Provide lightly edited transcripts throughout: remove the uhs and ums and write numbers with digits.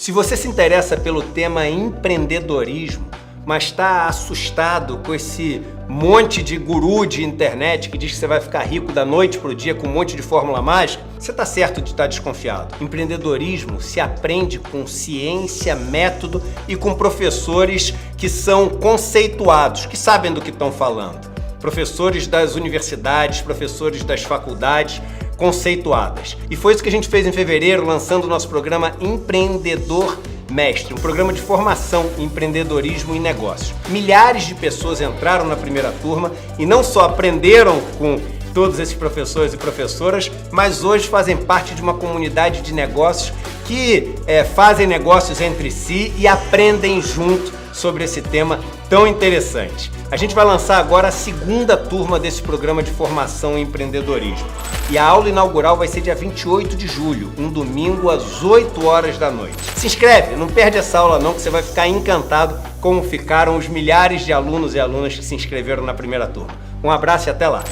Se você se interessa pelo tema empreendedorismo, mas está assustado com esse monte de guru de internet que diz que você vai ficar rico da noite para o dia com um monte de fórmula mágica, você está certo de estar desconfiado. Empreendedorismo se aprende com ciência, método e com professores que são conceituados, que sabem do que estão falando. Professores das universidades, professores das faculdades, conceituadas. E foi isso que a gente fez em fevereiro, lançando o nosso programa Empreendedor Mestre, um programa de formação em empreendedorismo e negócios. Milhares de pessoas entraram na primeira turma e não só aprenderam com todos esses professores e professoras, mas hoje fazem parte de uma comunidade de negócios que fazem negócios entre si e aprendem junto sobre esse tema tão interessante. A gente vai lançar agora a segunda turma desse programa de formação em empreendedorismo. E a aula inaugural vai ser dia 28 de julho, um domingo às 8 horas da noite. Se inscreve, não perde essa aula não, que você vai ficar encantado como ficaram os milhares de alunos e alunas que se inscreveram na primeira turma. Um abraço e até lá!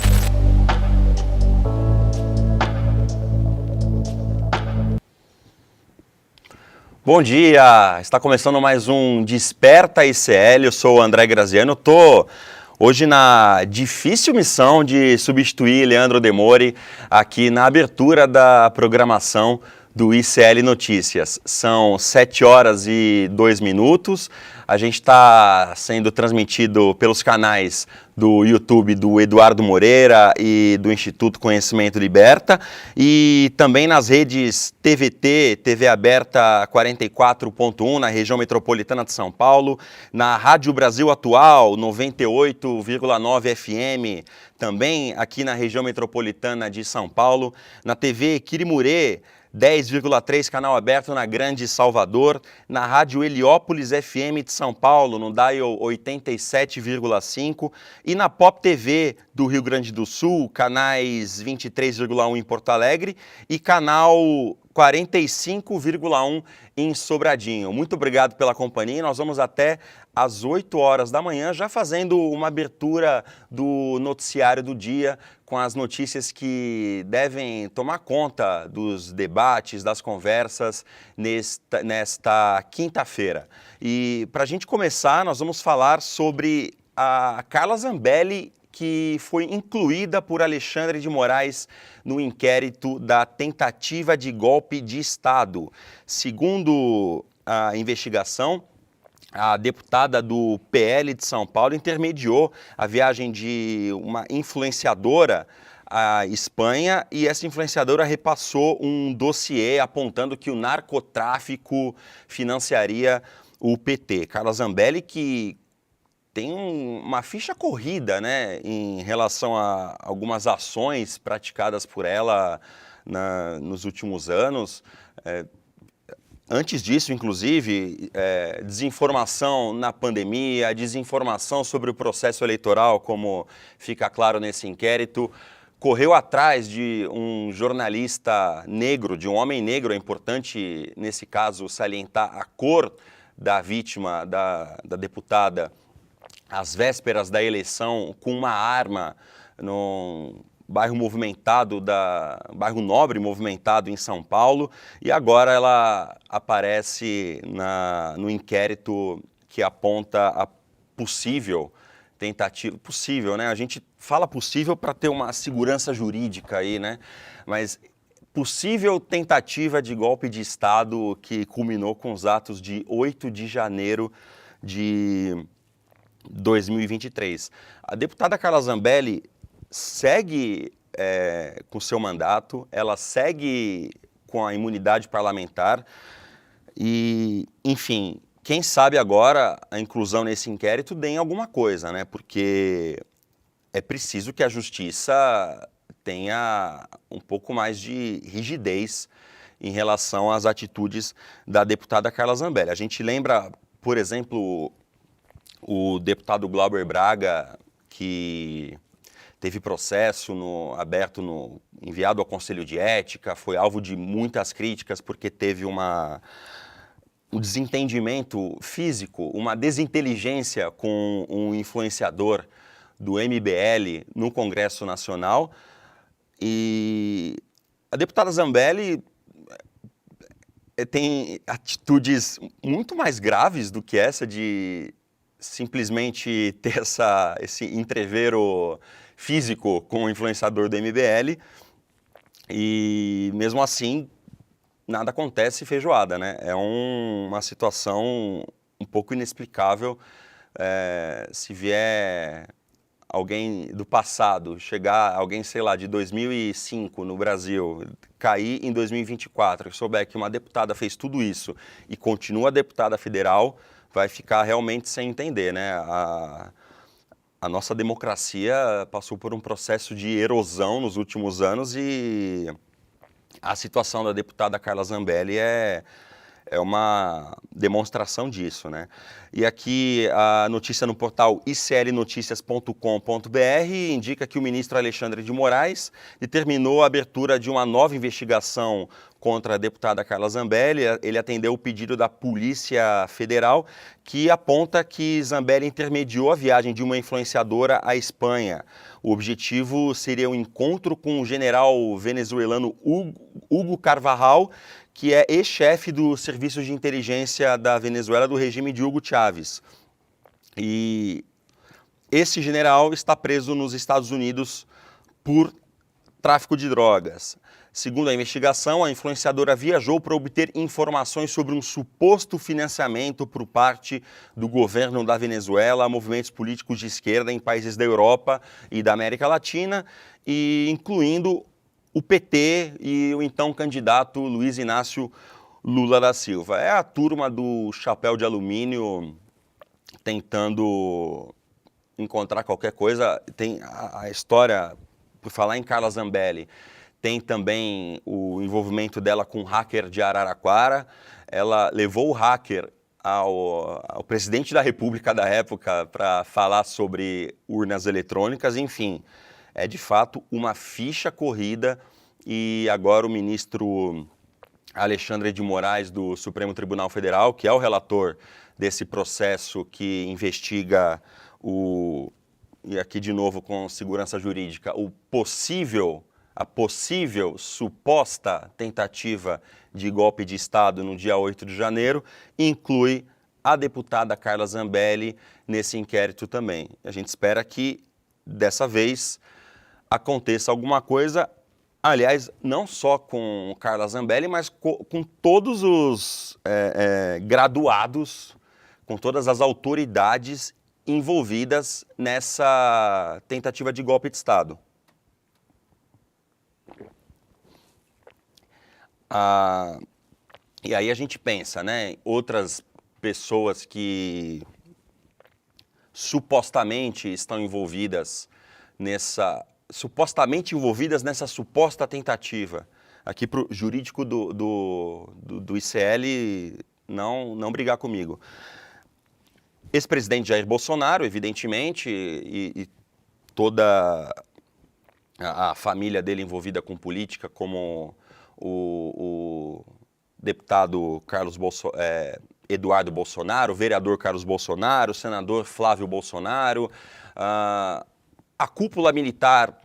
Bom dia! Está começando mais um Desperta ICL, eu sou o André Graziano, estou hoje na difícil missão de substituir Leandro Demore aqui na abertura da programação do ICL Notícias. São 7 horas e 2 minutos, a gente está sendo transmitido pelos canais do YouTube do Eduardo Moreira e do Instituto Conhecimento Liberta e também nas redes TVT, TV Aberta 44.1 na região metropolitana de São Paulo, na Rádio Brasil Atual 98,9 FM, também aqui na região metropolitana de São Paulo, na TV Quirimurê 10,3 canal aberto na Grande Salvador, na Rádio Heliópolis FM de São Paulo, no dial 87,5 e na Pop TV do Rio Grande do Sul, canais 23,1 em Porto Alegre e canal 45,1 em Sobradinho. Muito obrigado pela companhia, nós vamos até às 8 horas da manhã, já fazendo uma abertura do noticiário do dia, com as notícias que devem tomar conta dos debates, das conversas nesta quinta-feira. E para a gente começar, nós vamos falar sobre a Carla Zambelli, que foi incluída por Alexandre de Moraes no inquérito da tentativa de golpe de Estado. Segundo a investigação, a deputada do PL de São Paulo intermediou a viagem de uma influenciadora à Espanha e essa influenciadora repassou um dossiê apontando que o narcotráfico financiaria o PT. Carla Zambelli, que tem uma ficha corrida, né, em relação a algumas ações praticadas por ela nos últimos anos. Antes disso, inclusive, desinformação na pandemia, desinformação sobre o processo eleitoral, como fica claro nesse inquérito, correu atrás de um jornalista negro, de um homem negro. É importante, nesse caso, salientar a cor da vítima, da deputada, às vésperas da eleição, com uma arma no bairro movimentado, bairro nobre movimentado em São Paulo, e agora ela aparece no inquérito que aponta a possível tentativa, possível, né? A gente fala possível para ter uma segurança jurídica aí, né? Mas possível tentativa de golpe de Estado que culminou com os atos de 8 de janeiro de 2023. A deputada Carla Zambelli segue com seu mandato, ela segue com a imunidade parlamentar e, enfim, quem sabe agora a inclusão nesse inquérito dê em alguma coisa, né? Porque é preciso que a justiça tenha um pouco mais de rigidez em relação às atitudes da deputada Carla Zambelli. A gente lembra, por exemplo, o deputado Glauber Braga, que teve processo aberto enviado ao Conselho de Ética, foi alvo de muitas críticas porque teve um desentendimento físico, uma desinteligência com um influenciador do MBL no Congresso Nacional. E a deputada Zambelli tem atitudes muito mais graves do que essa de simplesmente ter esse entrevero físico com o influenciador do MBL e mesmo assim nada acontece feijoada, né? É uma situação um pouco inexplicável. Se vier alguém do passado, chegar alguém, sei lá, de 2005 no Brasil, cair em 2024, e souber que uma deputada fez tudo isso e continua deputada federal, vai ficar realmente sem entender, né? A nossa democracia passou por um processo de erosão nos últimos anos e a situação da deputada Carla Zambelli é uma demonstração disso, né? E aqui a notícia no portal iclnoticias.com.br indica que o ministro Alexandre de Moraes determinou a abertura de uma nova investigação contra a deputada Carla Zambelli. Ele atendeu o pedido da Polícia Federal, que aponta que Zambelli intermediou a viagem de uma influenciadora à Espanha. O objetivo seria um encontro com o general venezuelano Hugo Carvajal, que é ex-chefe do Serviço de Inteligência da Venezuela do regime de Hugo Chávez. E esse general está preso nos Estados Unidos por tráfico de drogas. Segundo a investigação, a influenciadora viajou para obter informações sobre um suposto financiamento por parte do governo da Venezuela a movimentos políticos de esquerda em países da Europa e da América Latina, e incluindo o PT e o então candidato Luiz Inácio Lula da Silva. É a turma do chapéu de alumínio tentando encontrar qualquer coisa. Tem a história, por falar em Carla Zambelli, tem também o envolvimento dela com o hacker de Araraquara. Ela levou o hacker ao presidente da República da época para falar sobre urnas eletrônicas, enfim. É de fato uma ficha corrida e agora o ministro Alexandre de Moraes do Supremo Tribunal Federal, que é o relator desse processo que investiga e aqui de novo com segurança jurídica, a possível suposta tentativa de golpe de Estado no dia 8 de janeiro, inclui a deputada Carla Zambelli nesse inquérito também. A gente espera que dessa vez aconteça alguma coisa, aliás, não só com Carla Zambelli, mas com todos os graduados, com todas as autoridades envolvidas nessa tentativa de golpe de Estado. E aí a gente pensa, né, outras pessoas que supostamente estão envolvidas supostamente envolvidas nessa suposta tentativa. Aqui para o jurídico do ICL não brigar comigo. Ex-presidente Jair Bolsonaro, evidentemente, e toda a família dele envolvida com política, como o deputado Eduardo Bolsonaro, o vereador Carlos Bolsonaro, o senador Flávio Bolsonaro, a cúpula militar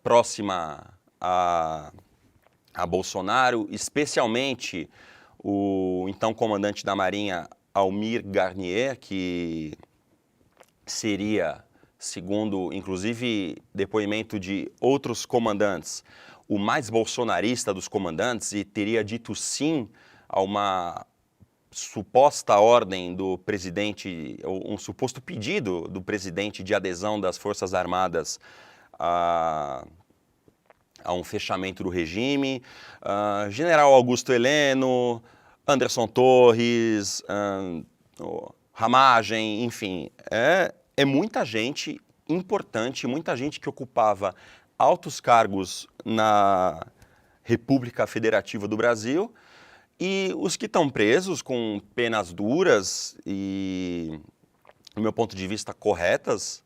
próxima a Bolsonaro, especialmente o então comandante da Marinha, Almir Garnier, que seria, segundo inclusive depoimento de outros comandantes, o mais bolsonarista dos comandantes e teria dito sim a uma suposta ordem do presidente, um suposto pedido do presidente de adesão das Forças Armadas a um fechamento do regime. General Augusto Heleno, Anderson Torres, Ramagem, enfim, é muita gente importante, muita gente que ocupava altos cargos na República Federativa do Brasil, e os que estão presos com penas duras e, do meu ponto de vista, corretas,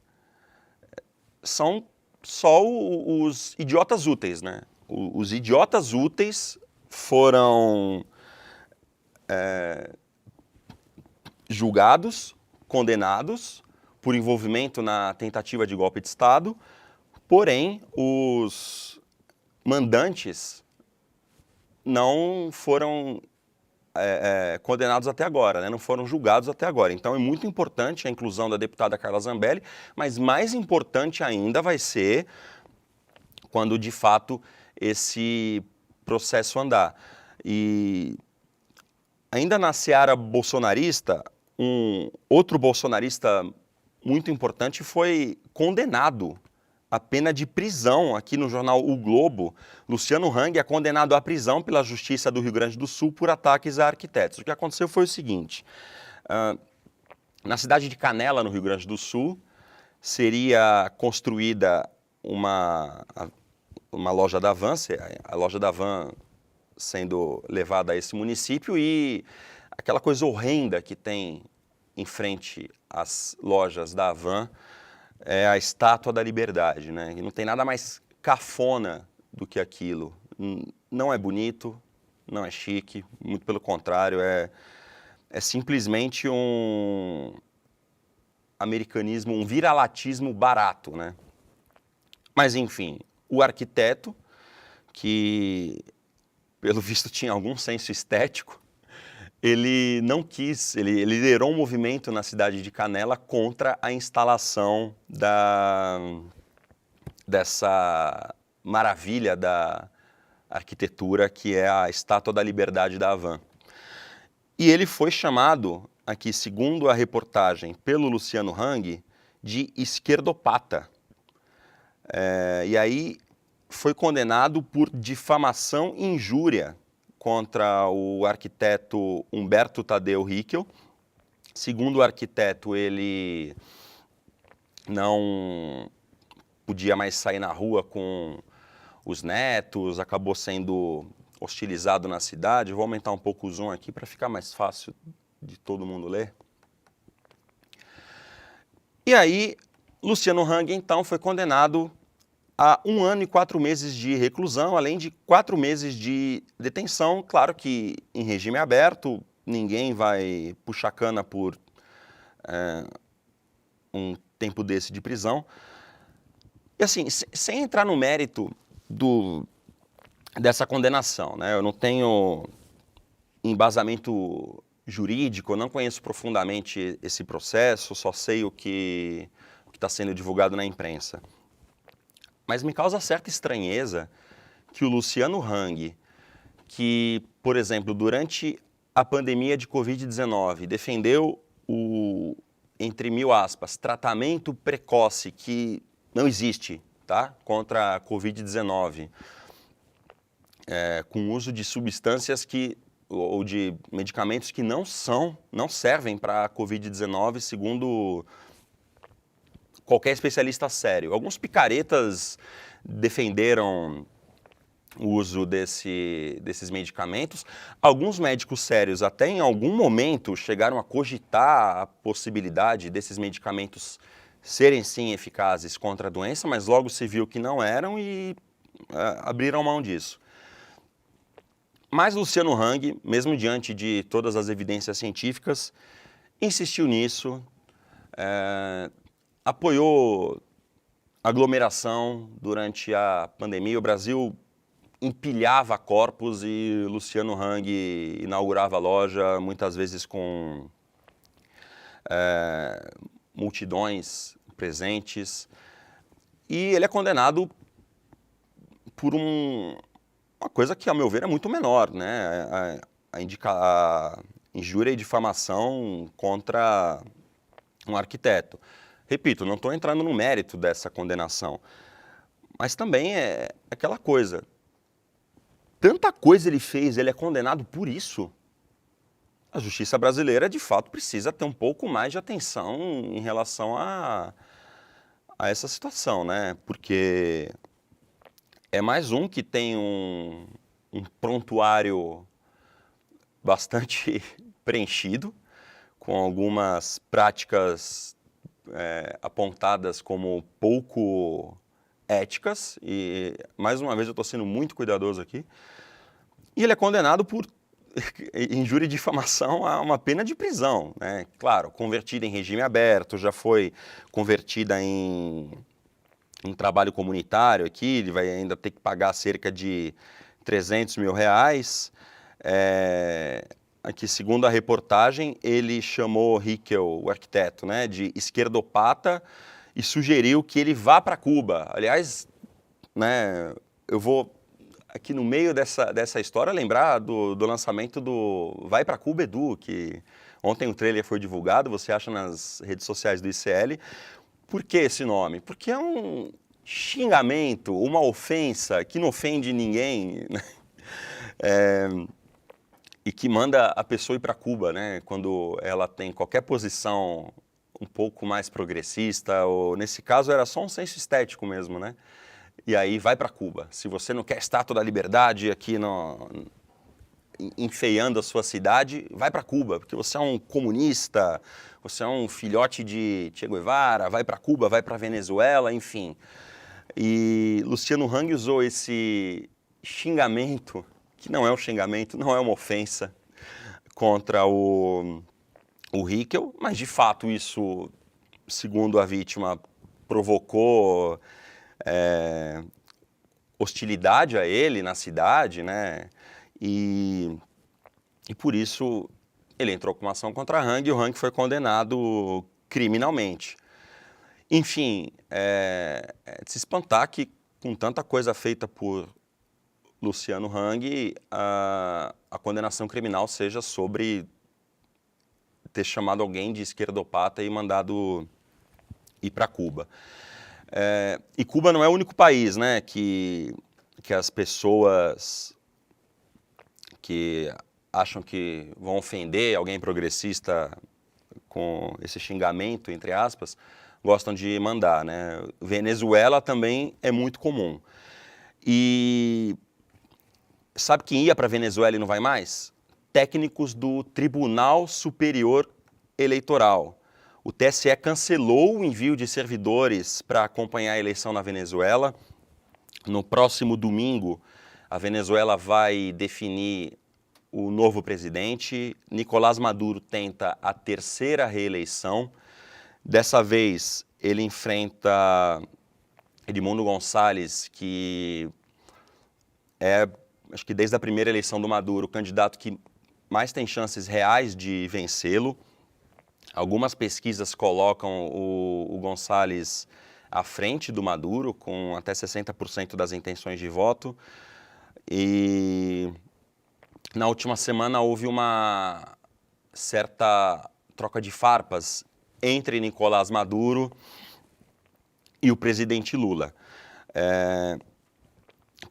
são só os idiotas úteis, né? Os idiotas úteis foram julgados, condenados por envolvimento na tentativa de golpe de Estado, porém, os mandantes não foram condenados até agora, né? Não foram julgados até agora. Então é muito importante a inclusão da deputada Carla Zambelli, mas mais importante ainda vai ser quando de fato esse processo andar. E ainda na seara bolsonarista, um outro bolsonarista muito importante foi condenado a pena de prisão aqui no jornal O Globo. Luciano Hang é condenado à prisão pela Justiça do Rio Grande do Sul por ataques a arquitetos. O que aconteceu foi o seguinte, na cidade de Canela, no Rio Grande do Sul, seria construída uma loja da Van, a loja da Van sendo levada a esse município, e aquela coisa horrenda que tem em frente às lojas da Van é a Estátua da Liberdade, né? E não tem nada mais cafona do que aquilo. Não é bonito, não é chique, muito pelo contrário, é simplesmente um americanismo, um viralatismo barato, né? Mas enfim, o arquiteto, que pelo visto tinha algum senso estético, ele não quis, ele liderou um movimento na cidade de Canela contra a instalação dessa maravilha da arquitetura que é a Estátua da Liberdade da Havan. E ele foi chamado, aqui segundo a reportagem pelo Luciano Hang, de esquerdopata. E aí foi condenado por difamação e injúria contra o arquiteto Humberto Tadeu Rickel. Segundo o arquiteto, ele não podia mais sair na rua com os netos, acabou sendo hostilizado na cidade. Vou aumentar um pouco o zoom aqui para ficar mais fácil de todo mundo ler. E aí, Luciano Hang, então, foi condenado a 1 ano e 4 meses de reclusão, além de 4 meses de detenção. Claro que em regime aberto, ninguém vai puxar cana por um tempo desse de prisão. E assim, sem entrar no mérito dessa condenação, né? Eu não tenho embasamento jurídico, eu não conheço profundamente esse processo, só sei o que está sendo divulgado na imprensa. Mas me causa certa estranheza que o Luciano Hang, que, por exemplo, durante a pandemia de Covid-19, defendeu o, entre mil aspas, tratamento precoce que não existe, tá? Contra a Covid-19, com uso de substâncias ou de medicamentos que não servem para a Covid-19, segundo qualquer especialista sério. Alguns picaretas defenderam o uso desses medicamentos. Alguns médicos sérios até em algum momento chegaram a cogitar a possibilidade desses medicamentos serem sim eficazes contra a doença, mas logo se viu que não eram e abriram mão disso. Mas Luciano Hang, mesmo diante de todas as evidências científicas, insistiu nisso, apoiou aglomeração durante a pandemia. O Brasil empilhava corpos e Luciano Hang inaugurava a loja, muitas vezes com multidões presentes. E ele é condenado por uma coisa que, ao meu ver, é muito menor, né? A injúria e difamação contra um arquiteto. Repito, não estou entrando no mérito dessa condenação, mas também é aquela coisa. Tanta coisa ele fez, ele é condenado por isso. A justiça brasileira, de fato, precisa ter um pouco mais de atenção em relação a essa situação, né? Porque é mais um que tem um prontuário bastante preenchido, com algumas práticas apontadas como pouco éticas, e mais uma vez eu estou sendo muito cuidadoso aqui, e ele é condenado por injúria e difamação a uma pena de prisão, né? Claro, convertida em regime aberto, já foi convertida em trabalho comunitário aqui, ele vai ainda ter que pagar cerca de R$300 mil. aqui, segundo a reportagem, ele chamou Hickel, o arquiteto, né, de esquerdopata e sugeriu que ele vá para Cuba. Aliás, né, eu vou aqui no meio dessa história lembrar do lançamento do Vai para Cuba, Edu, que ontem o trailer foi divulgado, você acha nas redes sociais do ICL. Por que esse nome? Porque é um xingamento, uma ofensa que não ofende ninguém, né? E que manda a pessoa ir para Cuba, né? Quando ela tem qualquer posição um pouco mais progressista, ou nesse caso era só um senso estético mesmo, né? E aí vai para Cuba. Se você não quer estátua da liberdade aqui enfeiando a sua cidade, vai para Cuba, porque você é um comunista, você é um filhote de Che Guevara, vai para Cuba, vai para Venezuela, enfim. E Luciano Hang usou esse xingamento, que não é um xingamento, não é uma ofensa, contra o Hickel, mas de fato isso, segundo a vítima, provocou hostilidade a ele na cidade, né? E por isso ele entrou com uma ação contra Hang e o Hang foi condenado criminalmente. Enfim, é de se espantar que com tanta coisa feita por Luciano Hang, a condenação criminal seja sobre ter chamado alguém de esquerdopata e mandado ir para Cuba. E Cuba não é o único país, né, que as pessoas que acham que vão ofender alguém progressista com esse xingamento, entre aspas, gostam de mandar, né? Venezuela também é muito comum. E sabe quem ia para Venezuela e não vai mais? Técnicos do Tribunal Superior Eleitoral. O TSE cancelou o envio de servidores para acompanhar a eleição na Venezuela. No próximo domingo, a Venezuela vai definir o novo presidente. Nicolás Maduro tenta a terceira reeleição. Dessa vez, ele enfrenta Edmundo Gonçalves, que é, acho que desde a primeira eleição do Maduro, o candidato que mais tem chances reais de vencê-lo. Algumas pesquisas colocam o Gonçalves à frente do Maduro, com até 60% das intenções de voto. E na última semana houve uma certa troca de farpas entre Nicolás Maduro e o presidente Lula.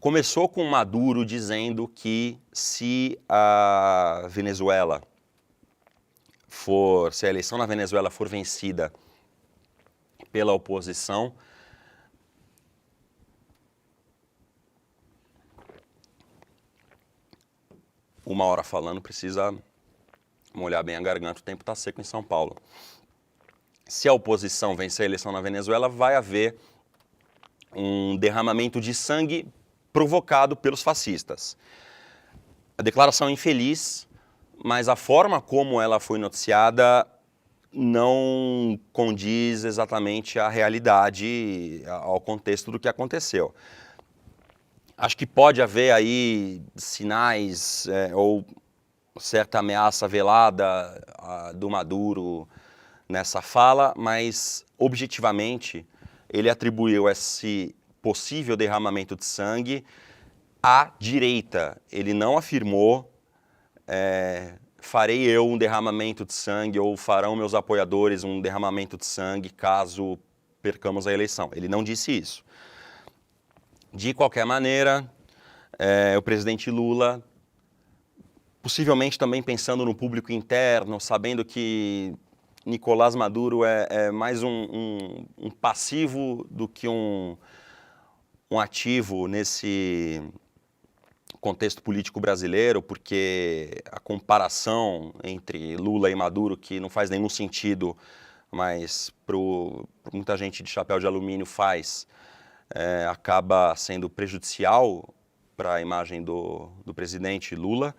Começou com Maduro dizendo que se a eleição na Venezuela for vencida pela oposição, uma hora falando, precisa molhar bem a garganta, o tempo está seco em São Paulo. Se a oposição vencer a eleição na Venezuela, vai haver um derramamento de sangue provocado pelos fascistas. A declaração é infeliz, mas a forma como ela foi noticiada não condiz exatamente à realidade, ao contexto do que aconteceu. Acho que pode haver aí sinais ou certa ameaça velada do Maduro nessa fala, mas objetivamente ele atribuiu esse possível derramamento de sangue à direita. Ele não afirmou farei eu um derramamento de sangue ou farão meus apoiadores um derramamento de sangue caso percamos a eleição. Ele não disse isso. De qualquer maneira, o presidente Lula, possivelmente também pensando no público interno, sabendo que Nicolás Maduro é mais um passivo do que um ativo nesse contexto político brasileiro, porque a comparação entre Lula e Maduro, que não faz nenhum sentido, mas para muita gente de chapéu de alumínio faz, acaba sendo prejudicial para a imagem do presidente Lula.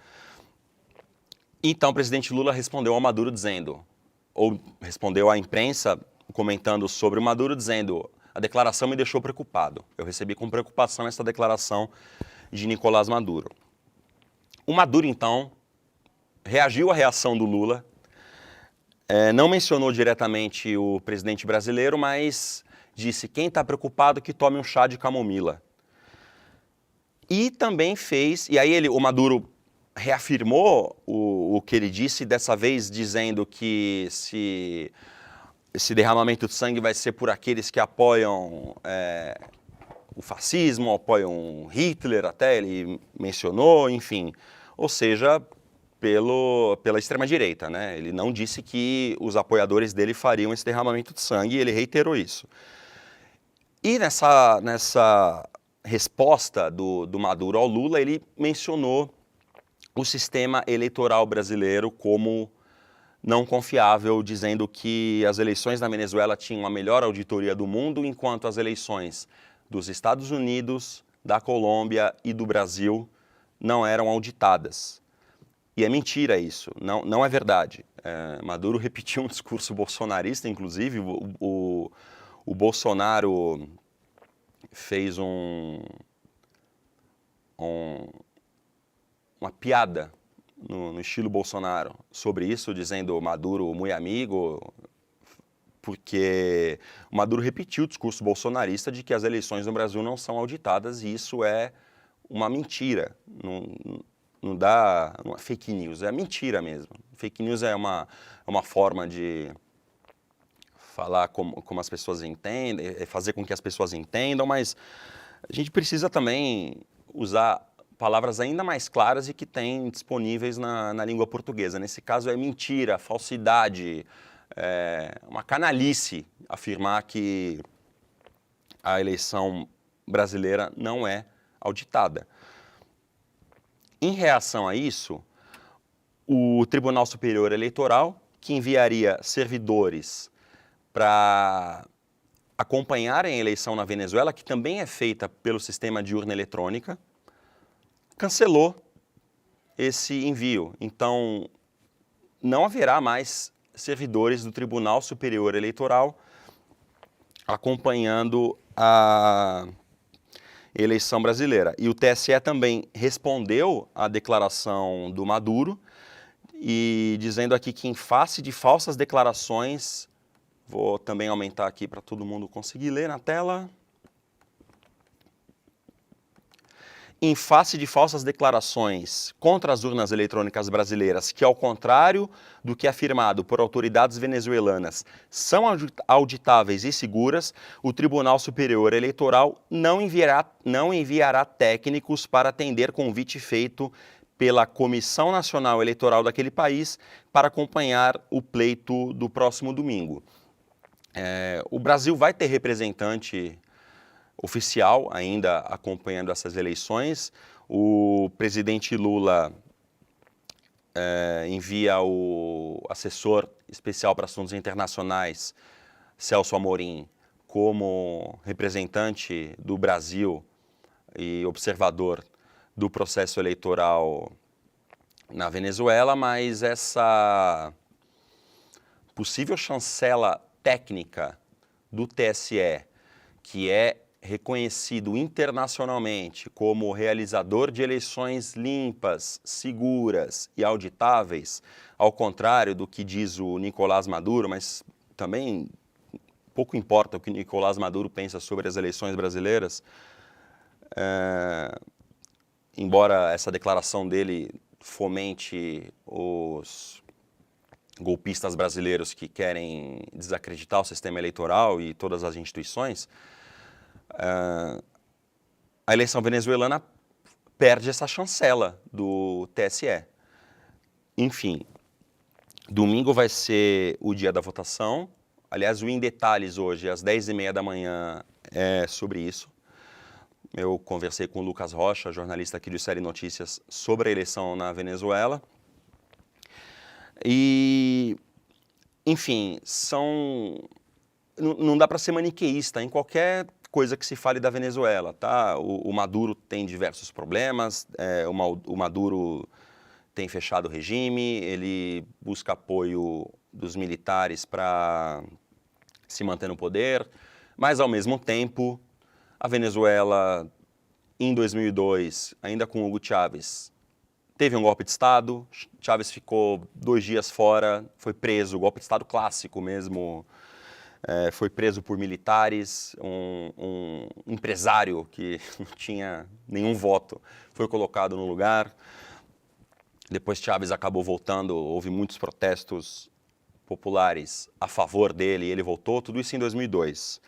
Então o presidente Lula respondeu ao Maduro dizendo, ou respondeu à imprensa comentando sobre o Maduro dizendo: a declaração me deixou preocupado. Eu recebi com preocupação essa declaração de Nicolás Maduro. O Maduro, então, reagiu à reação do Lula, não mencionou diretamente o presidente brasileiro, mas disse: quem está preocupado que tome um chá de camomila. E também fez, e aí o Maduro reafirmou o que ele disse, dessa vez dizendo que esse derramamento de sangue vai ser por aqueles que apoiam o fascismo, apoiam Hitler, até ele mencionou, enfim. Ou seja, pela extrema-direita, né? Ele não disse que os apoiadores dele fariam esse derramamento de sangue, e ele reiterou isso. E nessa resposta do Maduro ao Lula, ele mencionou o sistema eleitoral brasileiro como não confiável, dizendo que as eleições na Venezuela tinham a melhor auditoria do mundo, enquanto as eleições dos Estados Unidos, da Colômbia e do Brasil não eram auditadas. E é mentira isso, não é verdade. Maduro repetiu um discurso bolsonarista, inclusive o Bolsonaro fez uma piada no estilo Bolsonaro sobre isso, dizendo Maduro muito amigo, porque o Maduro repetiu o discurso bolsonarista de que as eleições no Brasil não são auditadas, e isso é uma mentira, não é fake news, é mentira mesmo. Fake news é uma forma de falar como as pessoas entendem, fazer com que as pessoas entendam, mas a gente precisa também usar palavras ainda mais claras e que tem disponíveis na língua portuguesa. Nesse caso é mentira, falsidade, uma canalice afirmar que a eleição brasileira não é auditada. Em reação a isso, o Tribunal Superior Eleitoral, que enviaria servidores para acompanharem a eleição na Venezuela, que também é feita pelo sistema de urna eletrônica, cancelou esse envio. Então, não haverá mais servidores do Tribunal Superior Eleitoral acompanhando a eleição brasileira. E o TSE também respondeu à declaração do Maduro, e dizendo aqui que, em face de falsas declarações, vou também aumentar aqui para todo mundo conseguir ler na tela. Em face de falsas declarações contra as urnas eletrônicas brasileiras, que, ao contrário do que é afirmado por autoridades venezuelanas, são auditáveis e seguras, o Tribunal Superior Eleitoral não enviará técnicos para atender convite feito pela Comissão Nacional Eleitoral daquele país para acompanhar o pleito do próximo domingo. O Brasil vai ter representante oficial ainda acompanhando essas eleições. O presidente Lula envia o assessor especial para assuntos internacionais, Celso Amorim, como representante do Brasil e observador do processo eleitoral na Venezuela, mas essa possível chancela técnica do TSE, que é reconhecido internacionalmente como realizador de eleições limpas, seguras e auditáveis, ao contrário do que diz o Nicolás Maduro, mas também pouco importa o que o Nicolás Maduro pensa sobre as eleições brasileiras, embora essa declaração dele fomente os golpistas brasileiros que querem desacreditar o sistema eleitoral e todas as instituições, a eleição venezuelana perde essa chancela do TSE. Enfim, domingo vai ser o dia da votação. Aliás, o Em Detalhes hoje, às 10h30 da manhã, é sobre isso. Eu conversei com o Lucas Rocha, jornalista aqui do Série Notícias, sobre a eleição na Venezuela. E, enfim, não dá para ser maniqueísta em qualquer coisa que se fale da Venezuela, tá? O Maduro tem diversos problemas, o Maduro tem fechado o regime, ele busca apoio dos militares para se manter no poder, mas, ao mesmo tempo, a Venezuela, em 2002, ainda com Hugo Chávez, teve um golpe de Estado, Chávez ficou 2 dias fora, foi preso, golpe de Estado clássico mesmo, foi preso por militares, um empresário que não tinha nenhum voto foi colocado no lugar. Depois Chávez acabou voltando, houve muitos protestos populares a favor dele e ele voltou, tudo isso em 2002.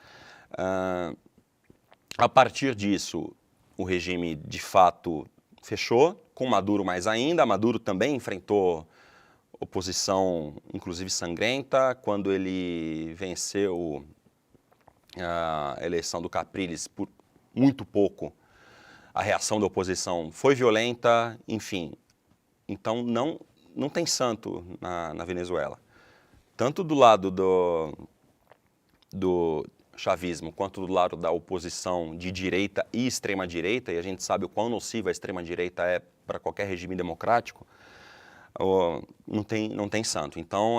A partir disso, o regime de fato fechou, com Maduro mais ainda. Maduro também enfrentou oposição, inclusive sangrenta, quando ele venceu a eleição do Capriles por muito pouco. A reação da oposição foi violenta, enfim. Então não tem santo na Venezuela. Tanto do lado do chavismo, quanto do lado da oposição de direita e extrema-direita, e a gente sabe o quão nociva a extrema-direita é para qualquer regime democrático, não tem santo. Então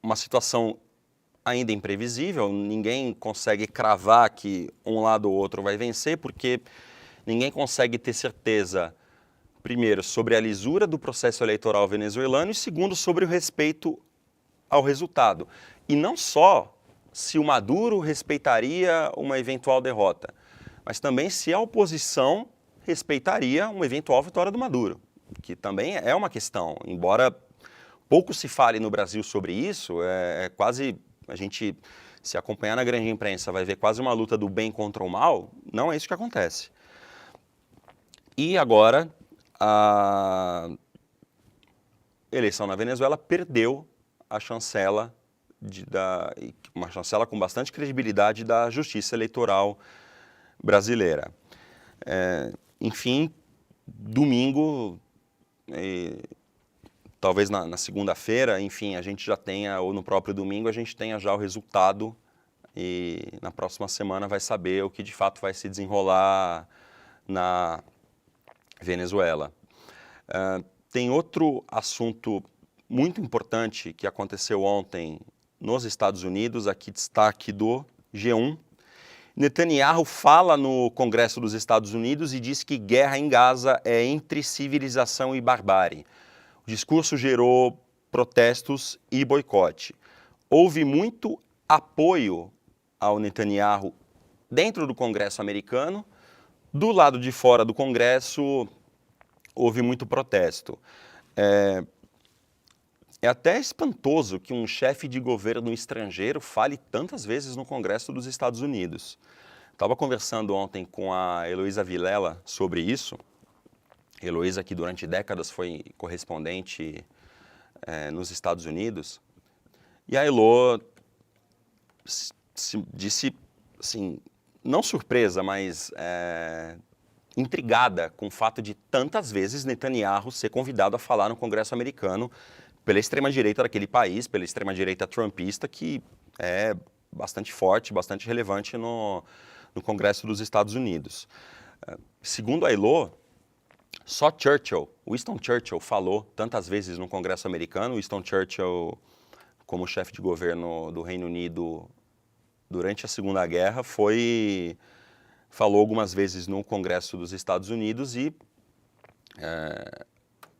uma situação ainda imprevisível, ninguém consegue cravar que um lado ou outro vai vencer, porque ninguém consegue ter certeza, primeiro, sobre a lisura do processo eleitoral venezuelano e, segundo, sobre o respeito ao resultado. E não só se o Maduro respeitaria uma eventual derrota, mas também se a oposição respeitaria uma eventual vitória do Maduro, que também é uma questão. Embora pouco se fale no Brasil sobre isso, é quase, a gente, se acompanhar na grande imprensa, vai ver quase uma luta do bem contra o mal. Não é isso que acontece. E agora, a eleição na Venezuela perdeu a chancela, uma chancela com bastante credibilidade da justiça eleitoral brasileira. Enfim, domingo, talvez na segunda-feira, enfim, a gente já tenha, ou no próprio domingo, a gente tenha já o resultado e na próxima semana vai saber o que de fato vai se desenrolar na Venezuela. Tem outro assunto muito importante que aconteceu ontem nos Estados Unidos, aqui destaque do G1. Netanyahu fala no Congresso dos Estados Unidos e diz que guerra em Gaza é entre civilização e barbárie. O discurso gerou protestos e boicote. Houve muito apoio ao Netanyahu dentro do Congresso americano. Do lado de fora do Congresso, houve muito protesto. É até espantoso que um chefe de governo estrangeiro fale tantas vezes no Congresso dos Estados Unidos. Estava conversando ontem com a Heloísa Vilela sobre isso. Heloísa, que durante décadas foi correspondente nos Estados Unidos. E a Elo disse, assim, não surpresa, mas intrigada com o fato de tantas vezes Netanyahu ser convidado a falar no Congresso americano pela extrema-direita daquele país, pela extrema-direita trumpista, que é bastante forte, bastante relevante no Congresso dos Estados Unidos. Segundo a Elo, só Winston Churchill falou tantas vezes no Congresso americano. Winston Churchill, como chefe de governo do Reino Unido durante a Segunda Guerra, falou algumas vezes no Congresso dos Estados Unidos e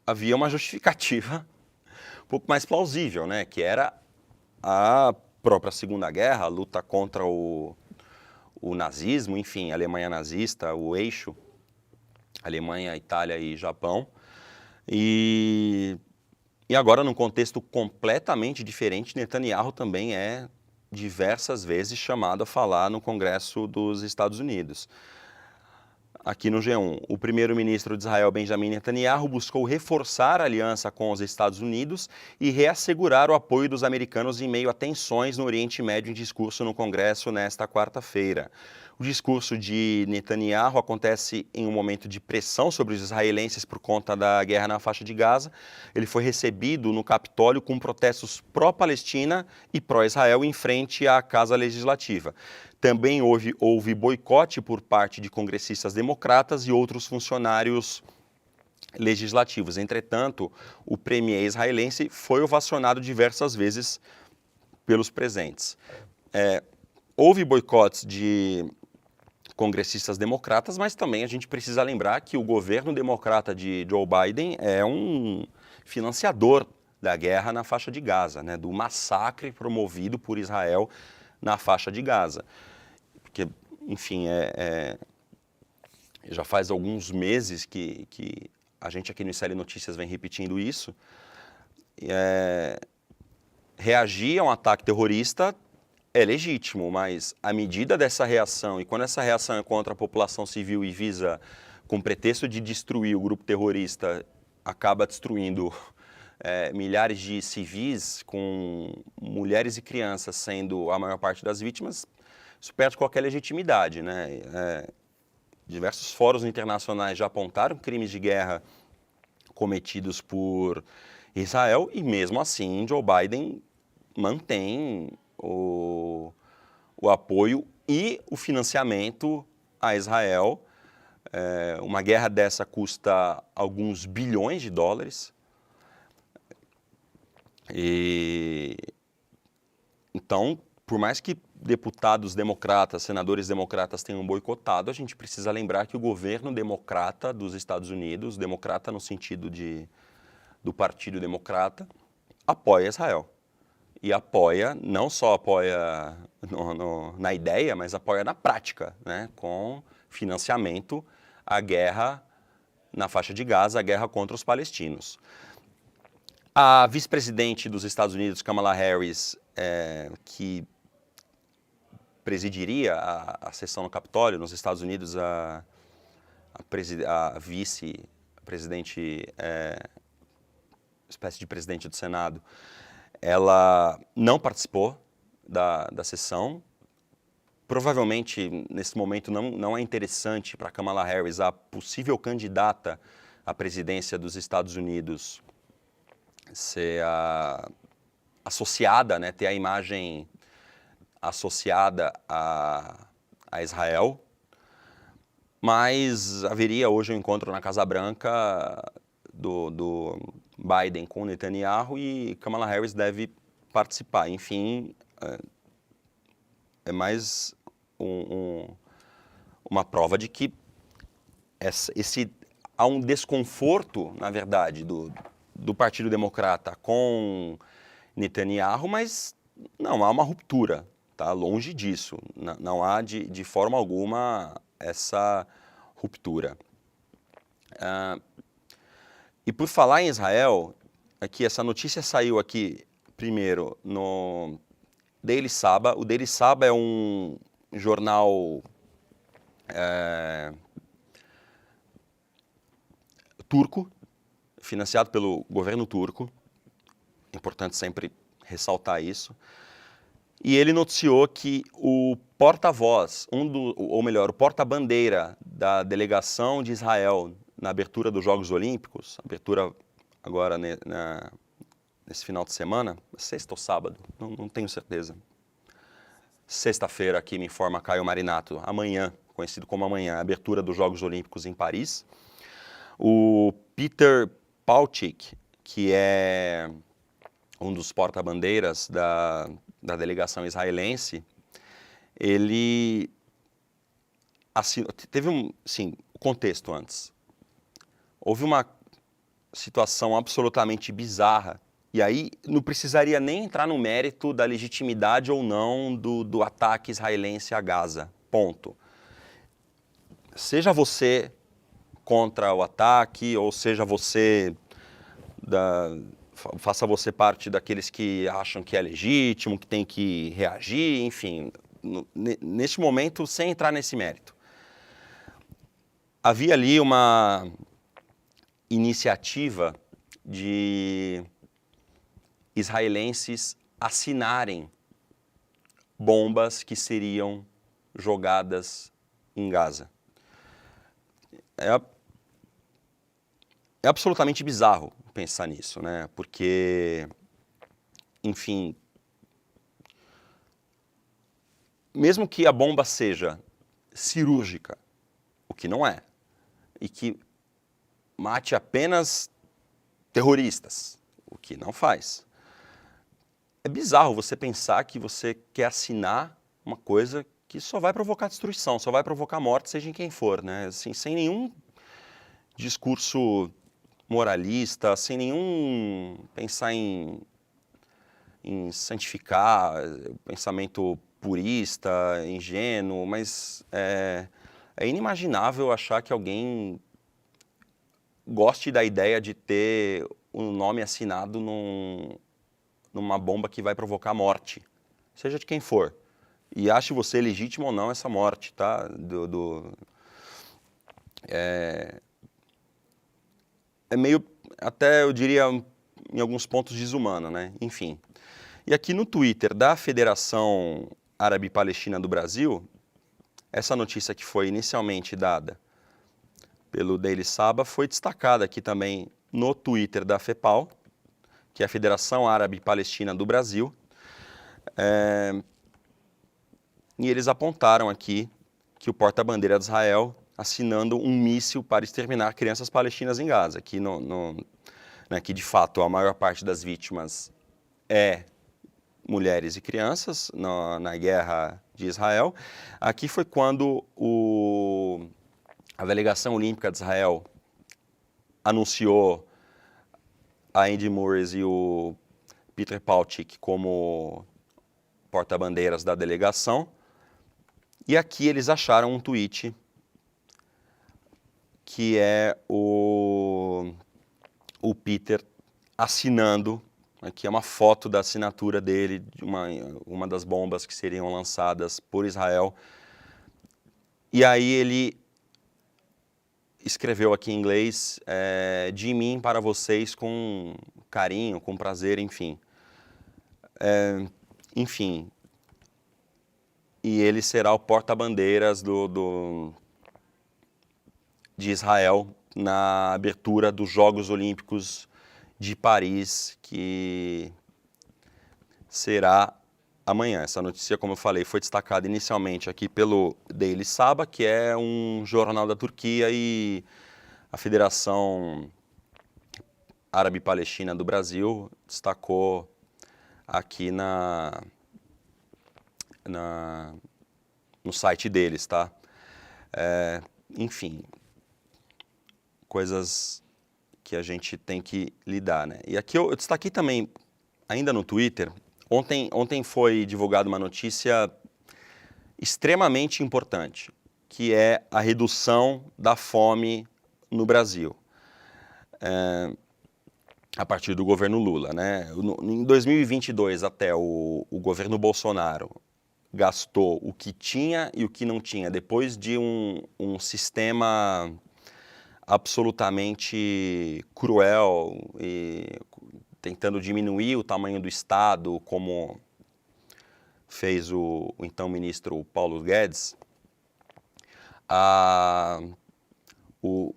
havia uma justificativa um pouco mais plausível, né? Que era a própria Segunda Guerra, a luta contra o nazismo, enfim, a Alemanha nazista, o eixo, Alemanha, Itália e Japão. E agora, num contexto completamente diferente, Netanyahu também é diversas vezes chamado a falar no Congresso dos Estados Unidos. Aqui no G1, o primeiro-ministro de Israel, Benjamin Netanyahu, buscou reforçar a aliança com os Estados Unidos e reassegurar o apoio dos americanos em meio a tensões no Oriente Médio em discurso no Congresso nesta quarta-feira. O discurso de Netanyahu acontece em um momento de pressão sobre os israelenses por conta da guerra na faixa de Gaza. Ele foi recebido no Capitólio com protestos pró-Palestina e pró-Israel em frente à Casa Legislativa. Também houve boicote por parte de congressistas democratas e outros funcionários legislativos. Entretanto, o premier israelense foi ovacionado diversas vezes pelos presentes. Houve boicotes de congressistas democratas, mas também a gente precisa lembrar que o governo democrata de Joe Biden é um financiador da guerra na faixa de Gaza, né, do massacre promovido por Israel na faixa de Gaza. Porque, enfim, já faz alguns meses que a gente aqui no ICL Notícias vem repetindo isso. Reagir a um ataque terrorista é legítimo, mas a medida dessa reação, e quando essa reação é contra a população civil e visa, com pretexto de destruir o grupo terrorista, acaba destruindo milhares de civis, com mulheres e crianças sendo a maior parte das vítimas, isso perde qualquer legitimidade, né? Diversos fóruns internacionais já apontaram crimes de guerra cometidos por Israel e, mesmo assim, Joe Biden mantém o apoio e o financiamento a Israel. Uma guerra dessa custa alguns bilhões de dólares. Então, por mais que deputados democratas, senadores democratas tenham boicotado, a gente precisa lembrar que o governo democrata dos Estados Unidos, democrata no sentido do Partido Democrata, apoia Israel. E apoia, não só apoia na ideia, mas apoia na prática, né, com financiamento à guerra na faixa de Gaza, a guerra contra os palestinos. A vice-presidente dos Estados Unidos, Kamala Harris, que presidiria a sessão no Capitólio nos Estados Unidos, a vice-presidente, espécie de presidente do Senado, ela não participou da sessão. Provavelmente, nesse momento, não é interessante para Kamala Harris, a possível candidata à presidência dos Estados Unidos, ser associada, né, ter a imagem associada a Israel. Mas haveria hoje um encontro na Casa Branca do Biden com Netanyahu e Kamala Harris deve participar. Enfim, é mais uma prova de que há um desconforto, na verdade, do Partido Democrata com Netanyahu, mas não há uma ruptura, tá? Longe disso. Não há de forma alguma essa ruptura. E por falar em Israel, aqui essa notícia saiu aqui primeiro no Daily Sabah. O Daily Sabah é um jornal turco, financiado pelo governo turco. É importante sempre ressaltar isso. E ele noticiou que o porta-voz, o porta-bandeira da delegação de Israel na abertura dos Jogos Olímpicos, abertura agora nesse final de semana, sexta ou sábado, não tenho certeza. Sexta-feira, aqui me informa Caio Marinato, amanhã, conhecido como amanhã, abertura dos Jogos Olímpicos em Paris. O Peter Palchik, que é um dos porta-bandeiras da delegação israelense, ele teve o contexto antes. Houve uma situação absolutamente bizarra, e aí não precisaria nem entrar no mérito da legitimidade ou não do ataque israelense a Gaza, ponto. Seja você contra o ataque, ou seja você faça você parte daqueles que acham que é legítimo, que tem que reagir, enfim, neste momento, sem entrar nesse mérito. Havia ali uma iniciativa de israelenses assinarem bombas que seriam jogadas em Gaza. É absolutamente bizarro pensar nisso, né? Porque, enfim, mesmo que a bomba seja cirúrgica, o que não é, e que mate apenas terroristas, o que não faz. É bizarro você pensar que você quer assinar uma coisa que só vai provocar destruição, só vai provocar morte, seja em quem for, né? Assim, sem nenhum discurso moralista, sem nenhum pensar em santificar, pensamento purista, ingênuo, mas é inimaginável achar que alguém goste da ideia de ter um nome assinado numa bomba que vai provocar morte, seja de quem for. E ache você legítimo ou não essa morte, tá? É meio, até eu diria, em alguns pontos desumano, né? Enfim. E aqui no Twitter da Federação Árabe-Palestina do Brasil, essa notícia que foi inicialmente dada pelo Daily Sabah foi destacada aqui também no Twitter da FEPAL, que é a Federação Árabe-Palestina do Brasil. E eles apontaram aqui que o porta-bandeira de Israel assinando um míssil para exterminar crianças palestinas em Gaza, que, né, que de fato a maior parte das vítimas é mulheres e crianças na guerra de Israel. Aqui foi quando a delegação olímpica de Israel anunciou a Andy Murray e o Peter Palchik como porta-bandeiras da delegação. E aqui eles acharam um tweet que é o Peter assinando, aqui é uma foto da assinatura dele, de uma das bombas que seriam lançadas por Israel. E aí ele escreveu aqui em inglês, de mim para vocês com carinho, com prazer, enfim. Enfim, e ele será o porta-bandeiras de Israel na abertura dos Jogos Olímpicos de Paris, que será amanhã. Essa notícia, como eu falei, foi destacada inicialmente aqui pelo Daily Sabah, que é um jornal da Turquia, e a Federação Árabe-Palestina do Brasil destacou aqui no site deles, tá? Enfim, coisas que a gente tem que lidar, né? E aqui eu destaquei também, ainda no Twitter, ontem foi divulgada uma notícia extremamente importante, que é a redução da fome no Brasil. A partir do governo Lula, né? Em 2022, até o governo Bolsonaro gastou o que tinha e o que não tinha, depois de um sistema absolutamente cruel e tentando diminuir o tamanho do Estado, como fez o então ministro Paulo Guedes. O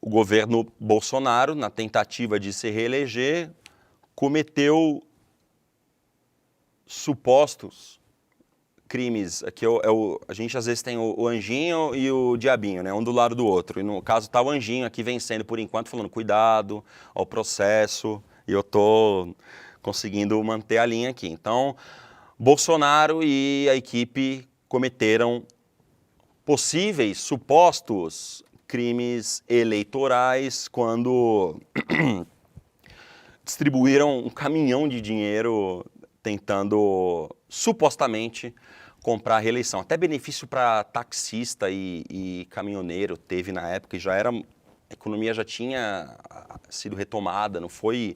governo Bolsonaro, na tentativa de se reeleger, cometeu supostos crimes. Aqui a gente às vezes tem o anjinho e o diabinho, né? Um do lado do outro. E no caso está o anjinho aqui vencendo por enquanto, falando cuidado ao processo, e eu estou conseguindo manter a linha aqui. Então, Bolsonaro e a equipe cometeram possíveis, supostos crimes eleitorais quando distribuíram um caminhão de dinheiro tentando, supostamente, comprar a reeleição. Até benefício para taxista e caminhoneiro teve na época, e a economia já tinha sido retomada, não foi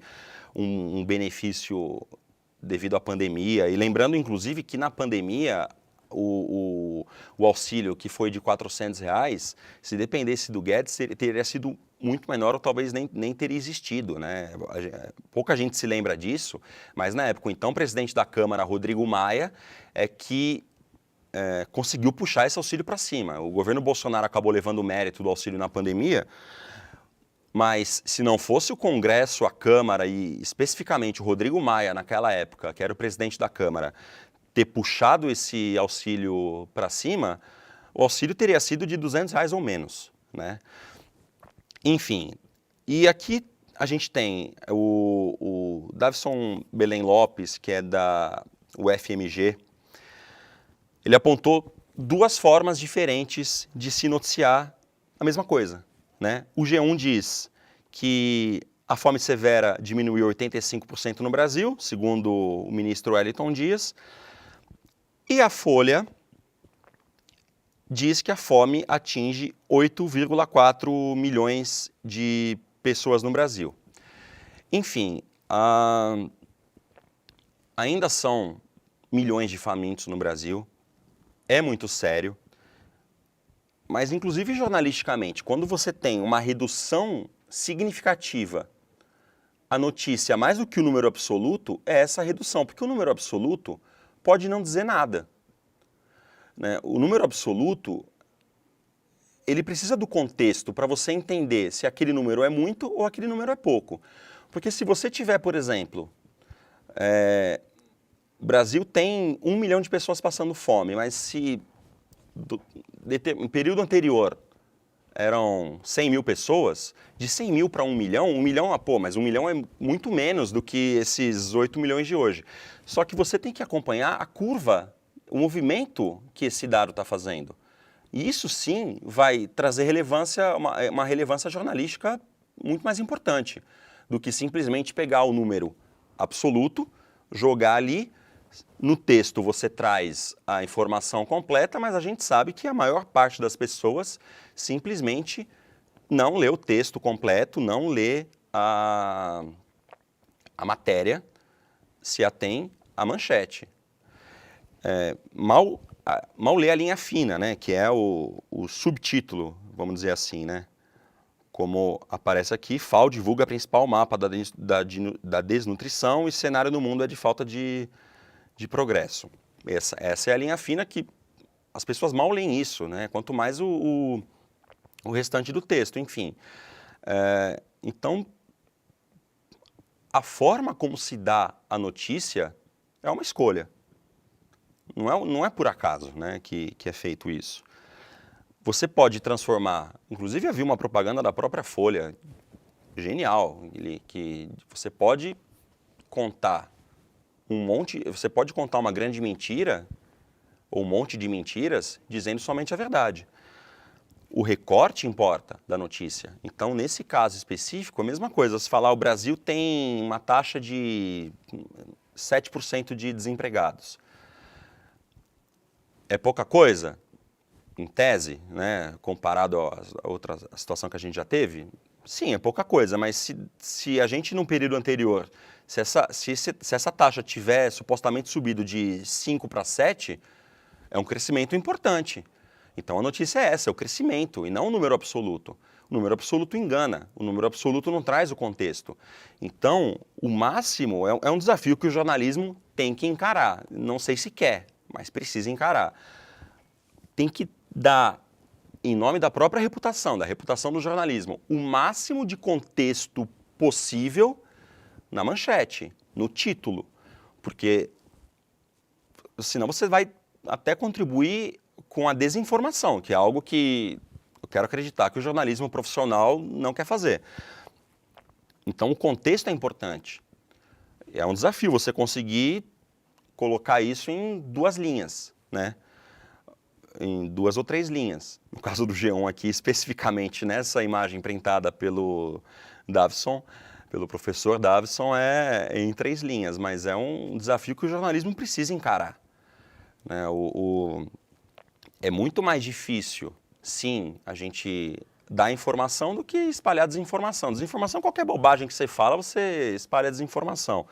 um benefício devido à pandemia. E lembrando, inclusive, que na pandemia o auxílio, que foi de R$400, se dependesse do Guedes, teria sido muito menor, ou talvez nem teria existido, né? Pouca gente se lembra disso, mas na época o então presidente da Câmara, Rodrigo Maia, que conseguiu puxar esse auxílio para cima. O governo Bolsonaro acabou levando o mérito do auxílio na pandemia, mas se não fosse o Congresso, a Câmara e especificamente o Rodrigo Maia, naquela época, que era o presidente da Câmara, ter puxado esse auxílio para cima, o auxílio teria sido de R$200 ou menos, né? Enfim, e aqui a gente tem o Davison Belém Lopes, que é da UFMG, ele apontou duas formas diferentes de se noticiar a mesma coisa, né? O G1 diz que a fome severa diminuiu 85% no Brasil, segundo o ministro Wellington Dias, e a Folha diz que a fome atinge 8,4 milhões de pessoas no Brasil. Enfim, ainda são milhões de famintos no Brasil, é muito sério, mas inclusive jornalisticamente, quando você tem uma redução significativa, a notícia mais do que o número absoluto é essa redução, porque o número absoluto pode não dizer nada, né? O número absoluto, ele precisa do contexto para você entender se aquele número é muito ou aquele número é pouco. Porque se você tiver, por exemplo, o Brasil tem 1 milhão de pessoas passando fome, mas se no período anterior eram 100 mil pessoas, de 100 mil para 1 milhão, mas 1 milhão é muito menos do que esses 8 milhões de hoje. Só que você tem que acompanhar a curva, o movimento que esse dado está fazendo. E isso sim vai trazer relevância, uma relevância jornalística muito mais importante do que simplesmente pegar o número absoluto, jogar ali. No texto você traz a informação completa, mas a gente sabe que a maior parte das pessoas simplesmente não lê o texto completo, não lê a matéria, se atém à manchete. Mal lê a linha fina, né, que é o subtítulo, vamos dizer assim, né? Como aparece aqui, FAO divulga o principal mapa da desnutrição e cenário no mundo é de falta de progresso. Essa é a linha fina que as pessoas mal leem isso, né? Quanto mais o restante do texto, enfim. Então, a forma como se dá a notícia é uma escolha. Não é por acaso, né, que é feito isso. Você pode transformar, inclusive havia uma propaganda da própria Folha, genial, que você pode contar você pode contar uma grande mentira, ou um monte de mentiras, dizendo somente a verdade. O recorte importa da notícia. Então, nesse caso específico, a mesma coisa. Se falar o Brasil tem uma taxa de 7% de desempregados. É pouca coisa? Em tese, né, comparado à situação que a gente já teve? Sim, é pouca coisa, mas se a gente, num período anterior, se essa taxa tiver supostamente subido de 5 para 7, é um crescimento importante. Então a notícia é essa, é o crescimento, e não o número absoluto. O número absoluto engana, o número absoluto não traz o contexto. Então, o máximo é um desafio que o jornalismo tem que encarar. Não sei se quer, mas precisa encarar. Tem que dar, em nome da própria reputação, da reputação do jornalismo, o máximo de contexto possível na manchete, no título, porque senão você vai até contribuir com a desinformação, que é algo que eu quero acreditar que o jornalismo profissional não quer fazer. Então o contexto é importante. É um desafio você conseguir colocar isso em 2 linhas, né? Em 2 ou 3 linhas. No caso do G1 aqui, especificamente nessa imagem printada pelo Davison, pelo professor Davison, é em 3 linhas, mas é um desafio que o jornalismo precisa encarar, né? É muito mais difícil, sim, a gente dar informação do que espalhar desinformação. Desinformação, qualquer bobagem que você fala, você espalha desinformação.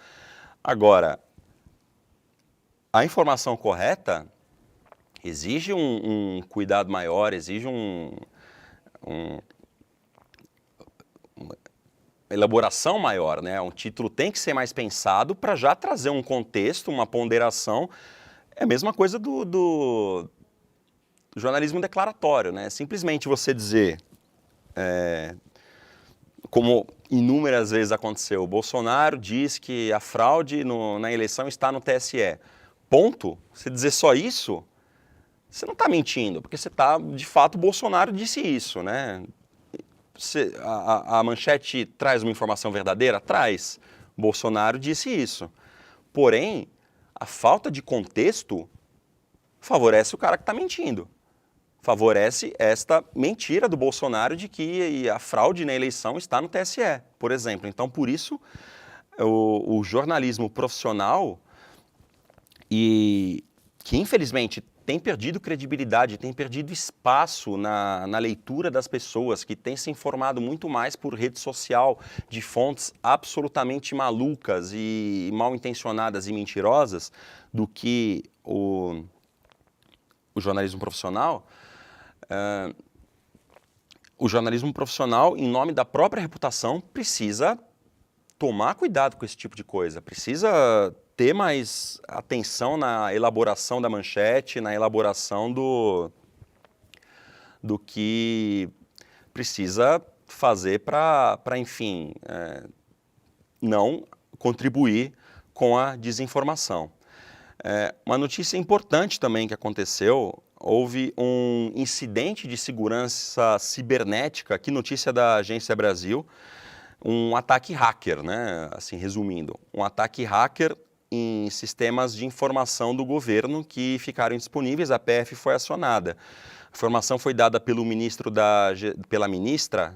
Agora, a informação correta exige um cuidado maior, exige uma elaboração maior, né? Um título tem que ser mais pensado para já trazer um contexto, uma ponderação. É a mesma coisa do jornalismo declaratório, né? Simplesmente você dizer, como inúmeras vezes aconteceu, o Bolsonaro diz que a fraude na eleição está no TSE. Ponto. Você dizer só isso, você não está mentindo, porque você está, de fato, o Bolsonaro disse isso, né? A manchete traz uma informação verdadeira? Traz. Bolsonaro disse isso. Porém, a falta de contexto favorece o cara que está mentindo. Favorece esta mentira do Bolsonaro de que a fraude na eleição está no TSE, por exemplo. Então, por isso, o jornalismo profissional, e que infelizmente tem perdido credibilidade, tem perdido espaço na leitura das pessoas, que tem se informado muito mais por rede social de fontes absolutamente malucas e mal intencionadas e mentirosas do que o jornalismo profissional. O jornalismo profissional, em nome da própria reputação, precisa tomar cuidado com esse tipo de coisa, precisa ter mais atenção na elaboração da manchete, na elaboração do que precisa fazer para enfim, não contribuir com a desinformação. Uma notícia importante também que aconteceu, houve um incidente de segurança cibernética, aqui notícia da Agência Brasil, um ataque hacker, né? Assim, resumindo, um ataque hacker em sistemas de informação do governo que ficaram disponíveis, a PF foi acionada. A informação foi dada pela ministra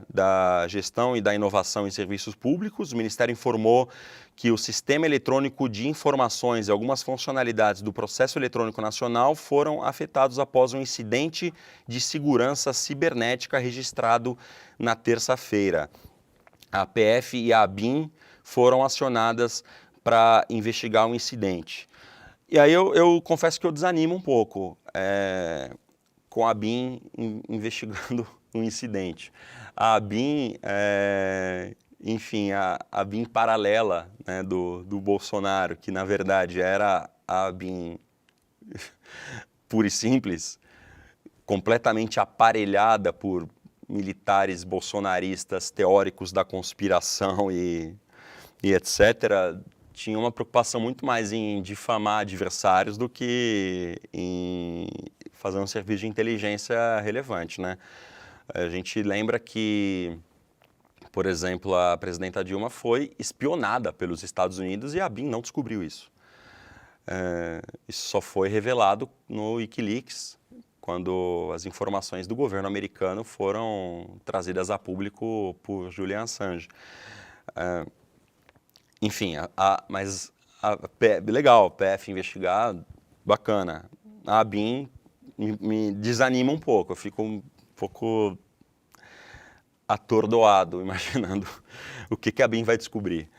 da Gestão e da Inovação em Serviços Públicos. O Ministério informou que o Sistema Eletrônico de Informações e algumas funcionalidades do Processo Eletrônico Nacional foram afetados após um incidente de segurança cibernética registrado na terça-feira. A PF e a ABIN foram acionadas para investigar o incidente. E aí eu confesso que eu desanimo um pouco com a ABIN investigando o incidente. A ABIN, enfim, a ABIN paralela, né, do Bolsonaro, que na verdade era a ABIN pura e simples, completamente aparelhada por militares bolsonaristas, teóricos da conspiração e etc., tinha uma preocupação muito mais em difamar adversários do que em fazer um serviço de inteligência relevante, né? A gente lembra que, por exemplo, a presidenta Dilma foi espionada pelos Estados Unidos e a ABIN não descobriu isso. Isso só foi revelado no WikiLeaks, quando as informações do governo americano foram trazidas a público por Julian Assange. Enfim, legal, a PF investigar, bacana. A ABIN me desanima um pouco, eu fico um pouco atordoado imaginando o que a ABIN vai descobrir.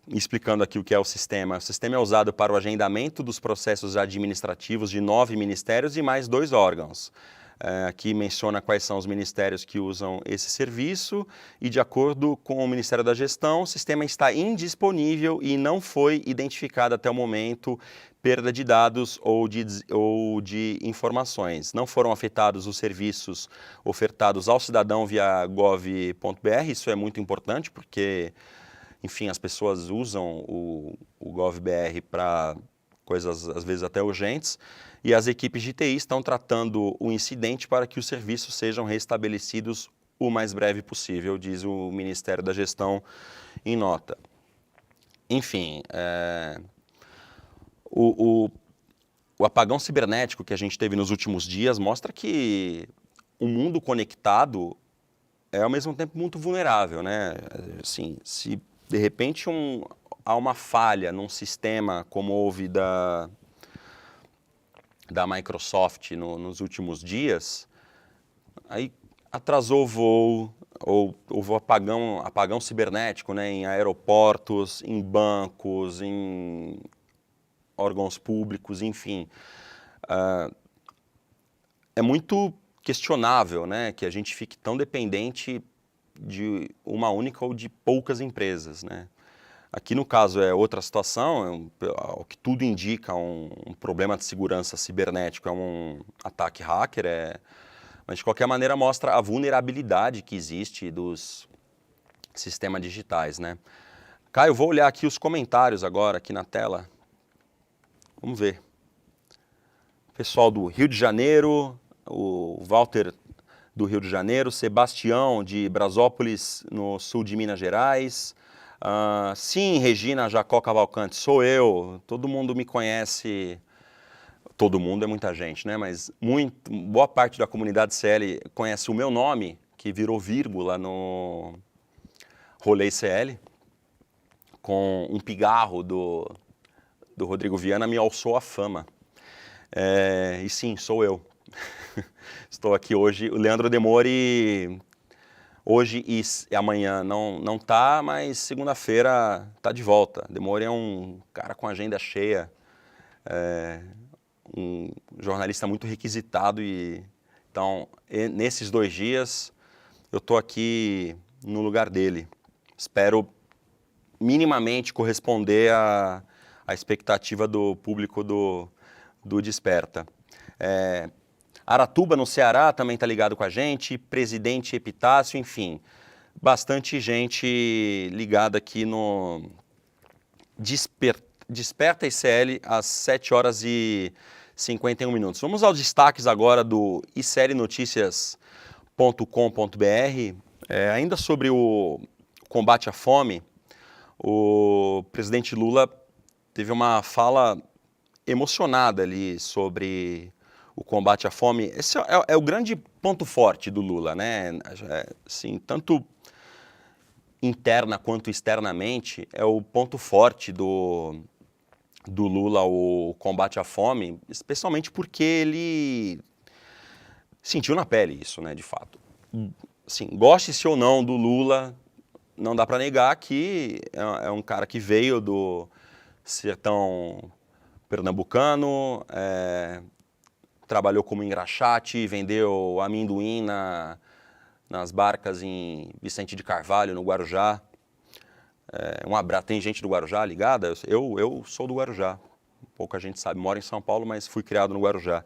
Explicando aqui o que é o sistema. O sistema é usado para o agendamento dos processos administrativos de 9 ministérios e mais 2 órgãos. Aqui menciona quais são os ministérios que usam esse serviço e, de acordo com o Ministério da Gestão, o sistema está indisponível e não foi identificado até o momento perda de dados ou de informações. Não foram afetados os serviços ofertados ao cidadão via gov.br, isso é muito importante porque, enfim, as pessoas usam o gov.br para coisas às vezes até urgentes, e as equipes de TI estão tratando o incidente para que os serviços sejam restabelecidos o mais breve possível, diz o Ministério da Gestão em nota. Enfim, o apagão cibernético que a gente teve nos últimos dias mostra que o mundo conectado é ao mesmo tempo muito vulnerável, né? Assim, se de repente há uma falha num sistema como houve da Microsoft nos últimos dias, aí atrasou o voo, ou houve apagão cibernético, né, em aeroportos, em bancos, em órgãos públicos, enfim. É muito questionável, né, que a gente fique tão dependente de uma única ou de poucas empresas, né? Aqui no caso é outra situação, o que tudo indica um problema de segurança cibernético, é um ataque hacker, mas de qualquer maneira mostra a vulnerabilidade que existe dos sistemas digitais, né? Caio, eu vou olhar aqui os comentários agora, aqui na tela. Vamos ver. Pessoal do Rio de Janeiro, o Walter do Rio de Janeiro, Sebastião de Brasópolis, no sul de Minas Gerais. Sim, Regina Jacó Cavalcante, sou eu, todo mundo me conhece, todo mundo é muita gente, né? Mas boa parte da comunidade CL conhece o meu nome, que virou vírgula no Rolê CL, com um pigarro do Rodrigo Viana me alçou a fama. E sim, sou eu. Estou aqui hoje. O Leandro Demore, hoje e amanhã não tá, mas segunda-feira tá de volta. Demore é um cara com agenda cheia, um jornalista muito requisitado. Então, nesses 2 dias, eu estou aqui no lugar dele. Espero minimamente corresponder à expectativa do público do Desperta. Aratuba, no Ceará, também está ligado com a gente, Presidente Epitácio, enfim, bastante gente ligada aqui no Desperta ICL às 7h51. Vamos aos destaques agora do iclnoticias.com.br. Ainda sobre o combate à fome, o presidente Lula teve uma fala emocionada ali sobre o combate à fome. Esse é o grande ponto forte do Lula, né? Assim, tanto interna quanto externamente, é o ponto forte do Lula, o combate à fome, especialmente porque ele sentiu na pele isso, né, de fato. Assim, goste-se ou não do Lula, não dá para negar que é um cara que veio do sertão pernambucano, trabalhou como engraxate, vendeu amendoim nas barcas em Vicente de Carvalho, no Guarujá. Tem gente do Guarujá ligada? Eu sou do Guarujá, pouca gente sabe, moro em São Paulo, mas fui criado no Guarujá.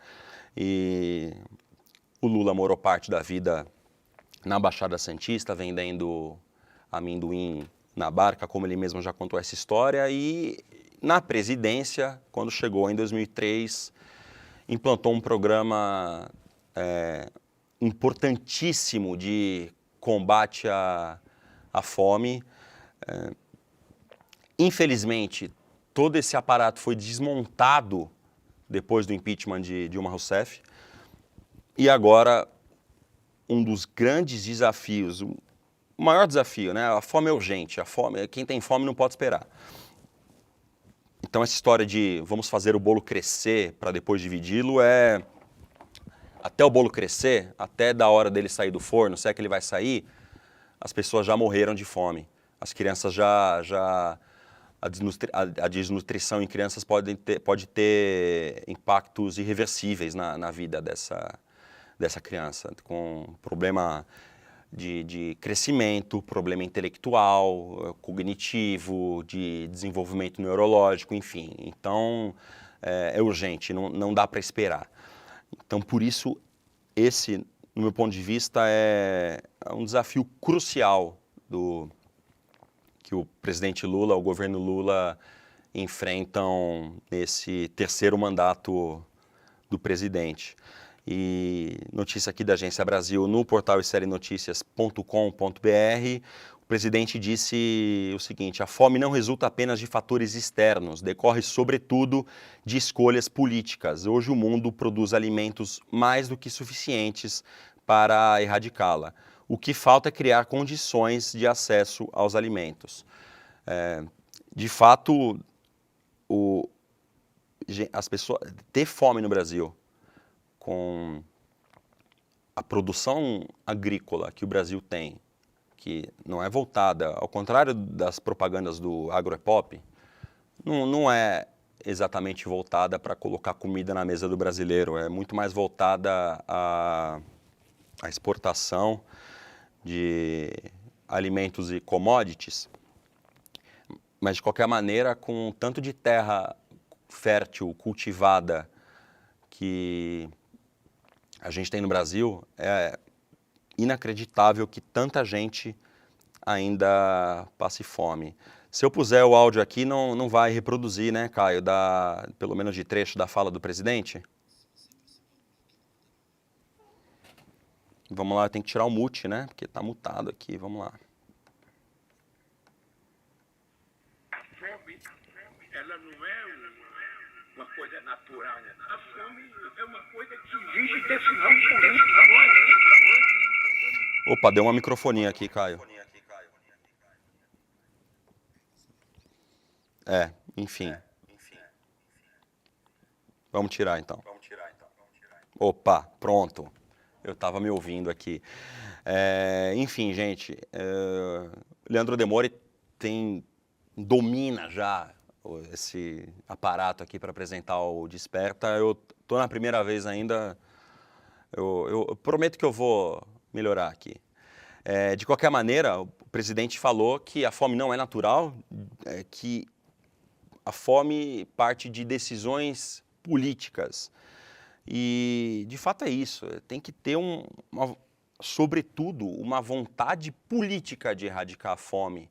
E o Lula morou parte da vida na Baixada Santista, vendendo amendoim na barca, como ele mesmo já contou essa história, e na presidência, quando chegou em 2003, implantou um programa importantíssimo de combate à fome. Infelizmente, todo esse aparato foi desmontado depois do impeachment de Dilma Rousseff, e agora um dos grandes desafios, o maior desafio, né? A fome é urgente, quem tem fome não pode esperar. Então essa história de vamos fazer o bolo crescer para depois dividi-lo até o bolo crescer, até da hora dele sair do forno, se é que ele vai sair, as pessoas já morreram de fome. As crianças a desnutrição em crianças pode ter impactos irreversíveis na vida dessa criança, com problema de crescimento, problema intelectual, cognitivo, de desenvolvimento neurológico, enfim. Então, é urgente, não dá para esperar. Então, por isso, esse, no meu ponto de vista, é um desafio crucial que o presidente Lula, o governo Lula, enfrentam nesse terceiro mandato do presidente. E notícia aqui da Agência Brasil no portal iclnoticias.com.br, o presidente disse o seguinte: a fome não resulta apenas de fatores externos, decorre sobretudo de escolhas políticas. Hoje o mundo produz alimentos mais do que suficientes para erradicá-la. O que falta é criar condições de acesso aos alimentos. De fato, as pessoas ter fome no Brasil, com a produção agrícola que o Brasil tem, que não é voltada, ao contrário das propagandas do Agroepop, não é exatamente voltada para colocar comida na mesa do brasileiro, é muito mais voltada à exportação de alimentos e commodities, mas de qualquer maneira, com tanto de terra fértil, cultivada, que a gente tem no Brasil, é inacreditável que tanta gente ainda passe fome. Se eu puser o áudio aqui, não vai reproduzir, né, Caio, pelo menos de trecho da fala do presidente? Vamos lá, tem que tirar o mute, né, porque está mutado aqui, vamos lá. A fome, ela não é uma coisa natural, né? A fome é uma coisa que exige decisão política. Opa, deu uma microfonia aqui, Caio. Enfim. Vamos tirar então. Opa, pronto. Eu estava me ouvindo aqui. Enfim, gente, Leandro Demore domina já esse aparato aqui para apresentar o Desperta. Eu tô na primeira vez ainda, eu prometo que eu vou melhorar aqui. De qualquer maneira, o presidente falou que a fome não é natural, que a fome parte de decisões políticas. E, de fato, é isso. Tem que ter, sobretudo, uma vontade política de erradicar a fome.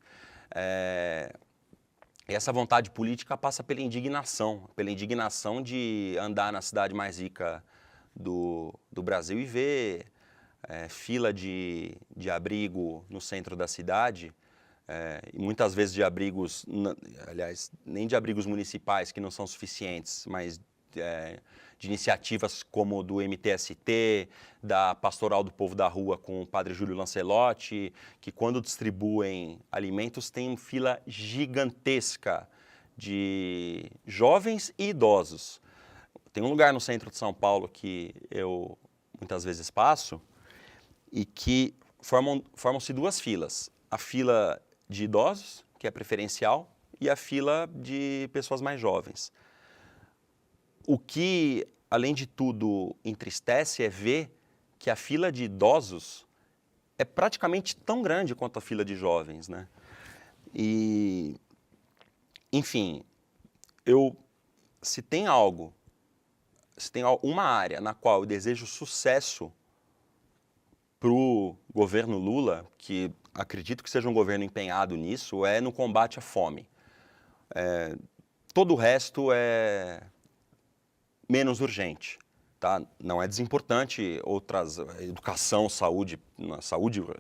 E essa vontade política passa pela indignação de andar na cidade mais rica do Brasil e ver fila de abrigo no centro da cidade, e muitas vezes de abrigos, aliás, nem de abrigos municipais que não são suficientes, mas de iniciativas como do MTST, da Pastoral do Povo da Rua com o padre Júlio Lancelotti, que quando distribuem alimentos tem fila gigantesca de jovens e idosos. Tem um lugar no centro de São Paulo que eu muitas vezes passo e que formam-se duas filas. A fila de idosos, que é preferencial, e a fila de pessoas mais jovens. O que, além de tudo, entristece é ver que a fila de idosos é praticamente tão grande quanto a fila de jovens, né? E, enfim, se tem uma área na qual eu desejo sucesso para o governo Lula, que acredito que seja um governo empenhado nisso, é no combate à fome. Todo o resto é menos urgente, tá? Não é desimportante outras, educação, saúde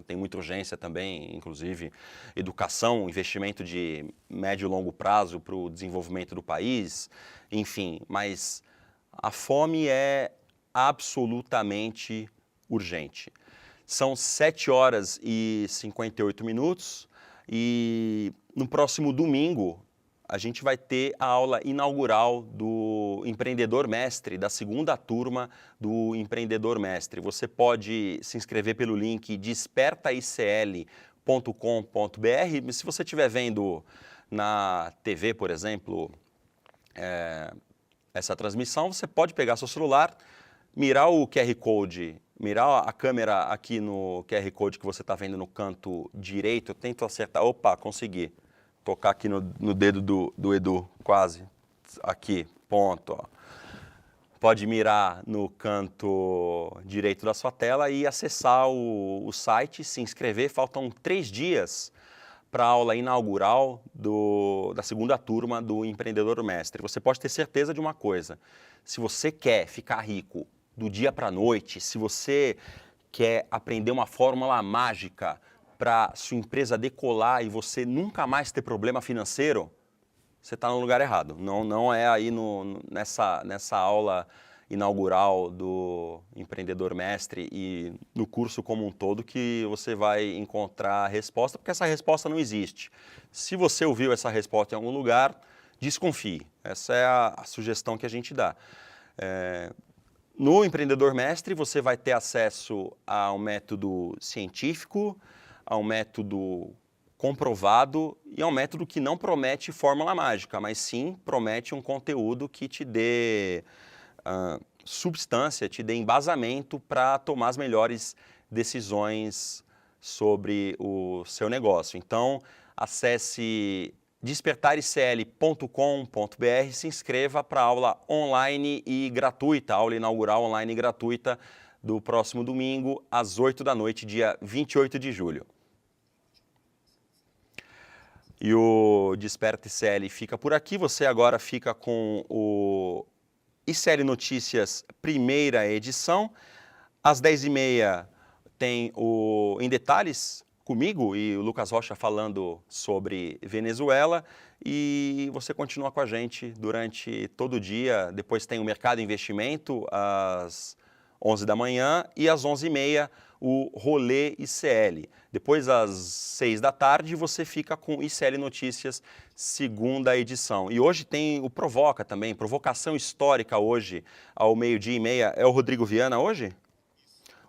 tem muita urgência também, inclusive educação, investimento de médio e longo prazo para o desenvolvimento do país, enfim, mas a fome é absolutamente urgente. São 7h58 e no próximo domingo a gente vai ter a aula inaugural do Empreendedor Mestre, da segunda turma do Empreendedor Mestre. Você pode se inscrever pelo link despertaicl.com.br. Se você estiver vendo na TV, por exemplo, essa transmissão, você pode pegar seu celular, mirar o QR Code, mirar a câmera aqui no QR Code que você está vendo no canto direito. Eu tento acertar. Opa, consegui. Tocar aqui no dedo do Edu, quase. Aqui, ponto. Ó. Pode mirar no canto direito da sua tela e acessar o site, se inscrever. Faltam 3 dias para a aula inaugural da segunda turma do Empreendedor Mestre. Você pode ter certeza de uma coisa. Se você quer ficar rico do dia para a noite, se você quer aprender uma fórmula mágica para sua empresa decolar e você nunca mais ter problema financeiro, você está no lugar errado. Não é aí nessa aula inaugural do Empreendedor Mestre e no curso como um todo que você vai encontrar a resposta, porque essa resposta não existe. Se você ouviu essa resposta em algum lugar, desconfie. Essa é a sugestão que a gente dá. No Empreendedor Mestre, você vai ter acesso a um método científico, a um método comprovado e a um método que não promete fórmula mágica, mas sim promete um conteúdo que te dê substância, te dê embasamento para tomar as melhores decisões sobre o seu negócio. Então, acesse despertarecl.com.br, se inscreva para a aula online e gratuita, aula inaugural online e gratuita do próximo domingo, às 8 da noite, dia 28 de julho. E o Desperta ICL fica por aqui. Você agora fica com o ICL Notícias, primeira edição. Às 10h30 tem o Em Detalhes comigo e o Lucas Rocha falando sobre Venezuela. e você continua com a gente durante todo o dia. Depois tem o Mercado Investimento às 11 da manhã e às 11h30 o Rolê ICL. Depois às 6 da tarde você fica com ICL Notícias, segunda edição. E hoje tem o Provoca também, Provocação Histórica hoje ao 12h30. É o Rodrigo Viana hoje?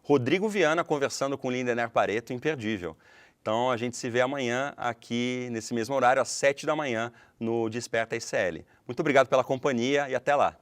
Rodrigo Viana conversando com Lindener Pareto, imperdível. Então a gente se vê amanhã aqui nesse mesmo horário, às 7 da manhã, no Desperta ICL. Muito obrigado pela companhia e até lá.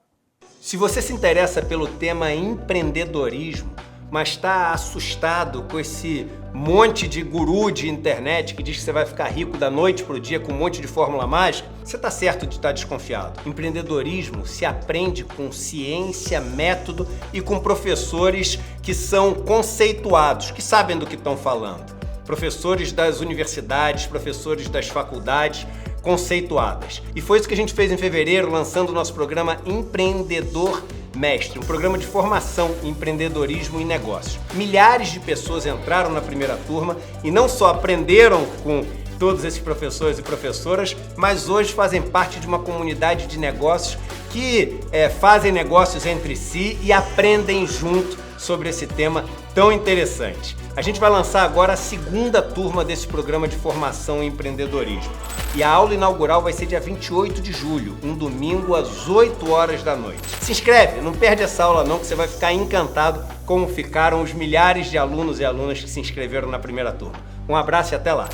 Se você se interessa pelo tema empreendedorismo, mas está assustado com esse monte de guru de internet que diz que você vai ficar rico da noite para o dia com um monte de fórmula mágica, você está certo de estar desconfiado. Empreendedorismo se aprende com ciência, método e com professores que são conceituados, que sabem do que estão falando. Professores das universidades, professores das faculdades, conceituadas. E foi isso que a gente fez em fevereiro, lançando o nosso programa Empreendedor Mestre, um programa de formação em empreendedorismo e negócios. Milhares de pessoas entraram na primeira turma e não só aprenderam com todos esses professores e professoras, mas hoje fazem parte de uma comunidade de negócios que fazem negócios entre si e aprendem junto sobre esse tema tão interessante. A gente vai lançar agora a segunda turma desse programa de formação em empreendedorismo. E a aula inaugural vai ser dia 28 de julho, um domingo às 8 horas da noite. Se inscreve, não perde essa aula não, que você vai ficar encantado como ficaram os milhares de alunos e alunas que se inscreveram na primeira turma. Um abraço e até lá!